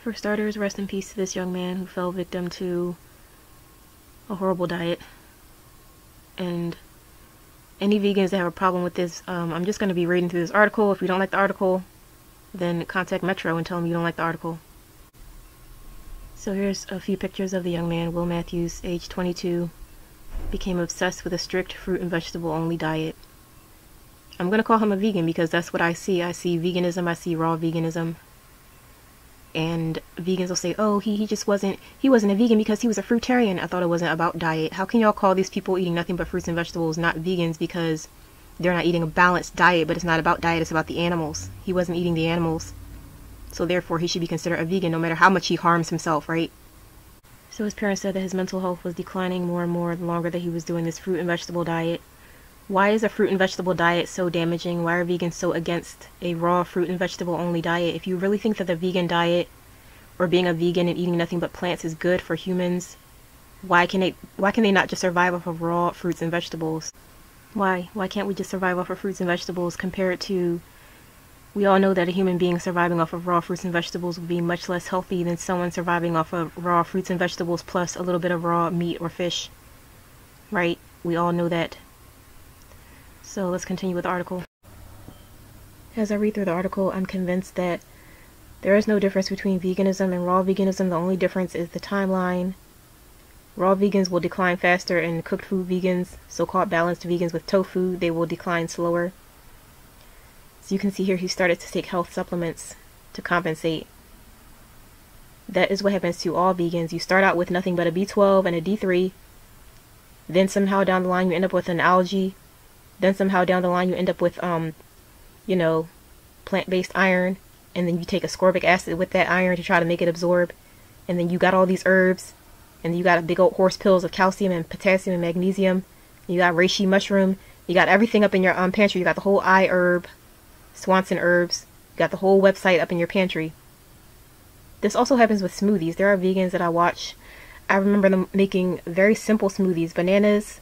For starters, rest in peace to this young man who fell victim to a horrible diet. And any vegans that have a problem with this, I'm just going to be reading through this article. If you don't like the article, then contact Metro and tell them you don't like the article. So here's a few pictures of the young man, Will Matthews, age 22, became obsessed with a strict fruit and vegetable only diet. I'm going to call him a vegan because that's what I see. I see veganism, I see raw veganism. And vegans will say, oh, he wasn't a vegan because he was a fruitarian. I thought it wasn't about diet. How can y'all call these people eating nothing but fruits and vegetables not vegans because they're not eating a balanced diet? But it's not about diet, it's about the animals. He wasn't eating the animals. So therefore he should be considered a vegan no matter how much he harms himself, right? So his parents said that his mental health was declining more and more the longer that he was doing this fruit and vegetable diet. Why is a fruit and vegetable diet so damaging? Why are vegans so against a raw fruit and vegetable only diet? If you really think that the vegan diet or being a vegan and eating nothing but plants is good for humans, why can they not just survive off of raw fruits and vegetables? Why can't we just survive off of fruits and vegetables compared to, we all know that a human being surviving off of raw fruits and vegetables would be much less healthy than someone surviving off of raw fruits and vegetables plus a little bit of raw meat or fish, right? We all know that. So let's continue with the article. As I read through the article, I'm convinced that there is no difference between veganism and raw veganism. The only difference is the timeline. Raw vegans will decline faster, and cooked food vegans, so-called balanced vegans with tofu, they will decline slower. So you can see here he started to take health supplements to compensate. That is what happens to all vegans. You start out with nothing but a B12 and a D3. Then somehow down the line you end up with an algae. Then somehow down the line you end up with, plant-based iron. And then you take ascorbic acid with that iron to try to make it absorb. And then you got all these herbs. And then you got a big old horse pills of calcium and potassium and magnesium. You got reishi mushroom. You got everything up in your pantry. You got the whole herb, Swanson herbs. You got the whole website up in your pantry. This also happens with smoothies. There are vegans that I watch. I remember them making very simple smoothies. Bananas,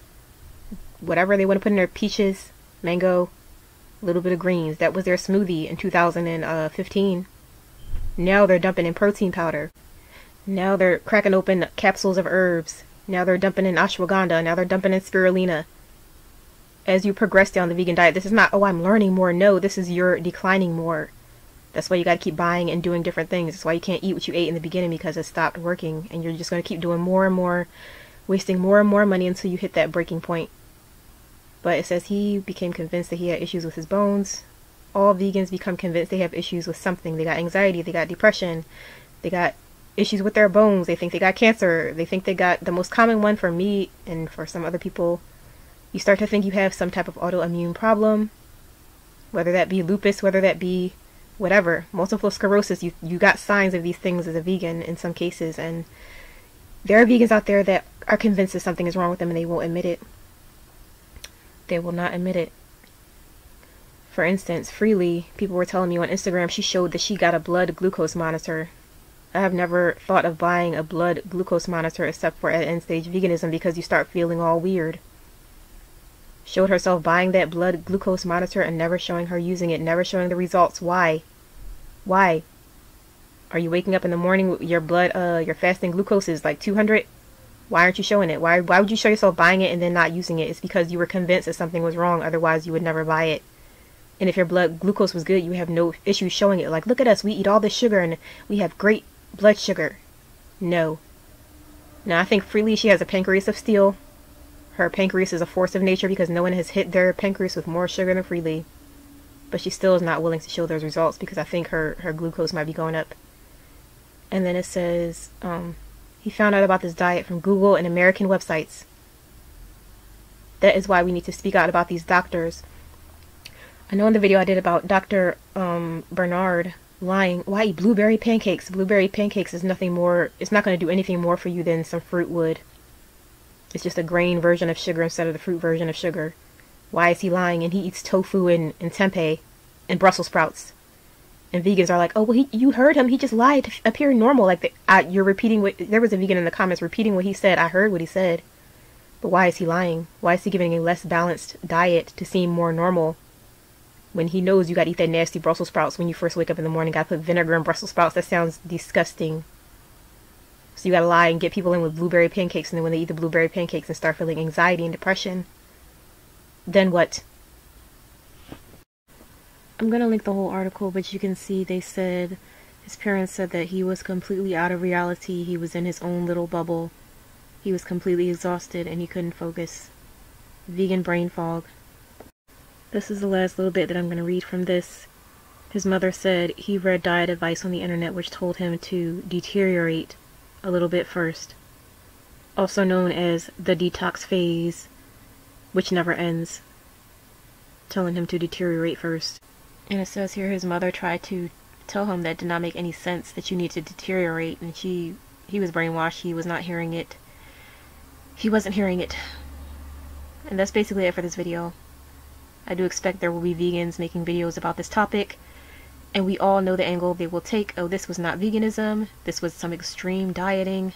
whatever they want to put in there, peaches, mango, a little bit of greens. That was their smoothie in 2015. Now they're dumping in protein powder. Now they're cracking open capsules of herbs. Now they're dumping in ashwagandha. Now they're dumping in spirulina. As you progress down the vegan diet, this is not, oh, I'm learning more. No, this is you're declining more. That's why you got to keep buying and doing different things. That's why you can't eat what you ate in the beginning because it stopped working. And you're just going to keep doing more and more, wasting more and more money until you hit that breaking point. But it says he became convinced that he had issues with his bones. All vegans become convinced they have issues with something. They got anxiety, they got depression, they got issues with their bones, they think they got cancer, they think they got the most common one for me and for some other people. You start to think you have some type of autoimmune problem, whether that be lupus, whether that be whatever, multiple sclerosis. You got signs of these things as a vegan in some cases, and there are vegans out there that are convinced that something is wrong with them and they won't admit it. They will not admit it. For instance, Freely, people were telling me on Instagram she showed that she got a blood glucose monitor. I have never thought of buying a blood glucose monitor except for at end stage veganism because you start feeling all weird. Showed herself buying that blood glucose monitor and never showing her using it, never showing the results. Why? Why? Are you waking up in the morning with your blood, your fasting glucose is like 200? Why aren't you showing it? Why would you show yourself buying it and then not using it? It's because you were convinced that something was wrong, otherwise you would never buy it. And if your blood glucose was good, you have no issue showing it. Like, look at us, we eat all this sugar and we have great blood sugar. No. Now, I think Freely, she has a pancreas of steel. Her pancreas is a force of nature because no one has hit their pancreas with more sugar than Freely. But she still is not willing to show those results because I think her glucose might be going up. And then it says, he found out about this diet from Google and American websites. That is why we need to speak out about these doctors. I know in the video I did about Dr. Bernard lying, why eat blueberry pancakes? Blueberry pancakes is nothing more, it's not going to do anything more for you than some fruit would. It's just a grain version of sugar instead of the fruit version of sugar. Why is he lying? And he eats tofu and tempeh and Brussels sprouts. And vegans are like, oh, well, you heard him. He just lied to appear normal. Like, you're repeating what, there was a vegan in the comments repeating what he said. I heard what he said. But why is he lying? Why is he giving a less balanced diet to seem more normal? when he knows you gotta eat that nasty Brussels sprouts when you first wake up in the morning. Gotta put vinegar in Brussels sprouts. That sounds disgusting. So you gotta lie and get people in with blueberry pancakes, and then when they eat the blueberry pancakes and start feeling anxiety and depression, then what? I'm gonna link the whole article, but you can see they said his parents said that he was completely out of reality. He was in his own little bubble. He was completely exhausted and he couldn't focus. Vegan brain fog. This is the last little bit that I'm going to read from this. His mother said he read diet advice on the internet which told him to deteriorate a little bit first. Also known as the detox phase, which never ends. Telling him to deteriorate first. And it says here his mother tried to tell him that did not make any sense, that you need to deteriorate, and he was brainwashed. He was not hearing it. He wasn't hearing it. And that's basically it for this video. I do expect there will be vegans making videos about this topic, and we all know the angle they will take. Oh, this was not veganism, this was some extreme dieting,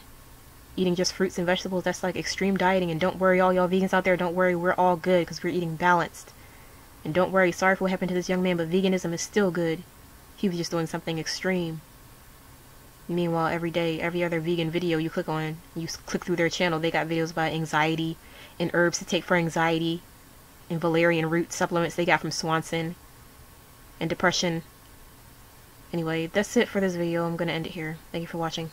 eating just fruits and vegetables. That's like extreme dieting. And don't worry, all y'all vegans out there, don't worry, we're all good because we're eating balanced. And don't worry, sorry for what happened to this young man, but veganism is still good. He was just doing something extreme. Meanwhile, every day, every other vegan video you click on, you click through their channel, they got videos about anxiety and herbs to take for anxiety and valerian root supplements they got from Swanson and depression. Anyway, that's it for this video. I'm going to end it here. Thank you for watching.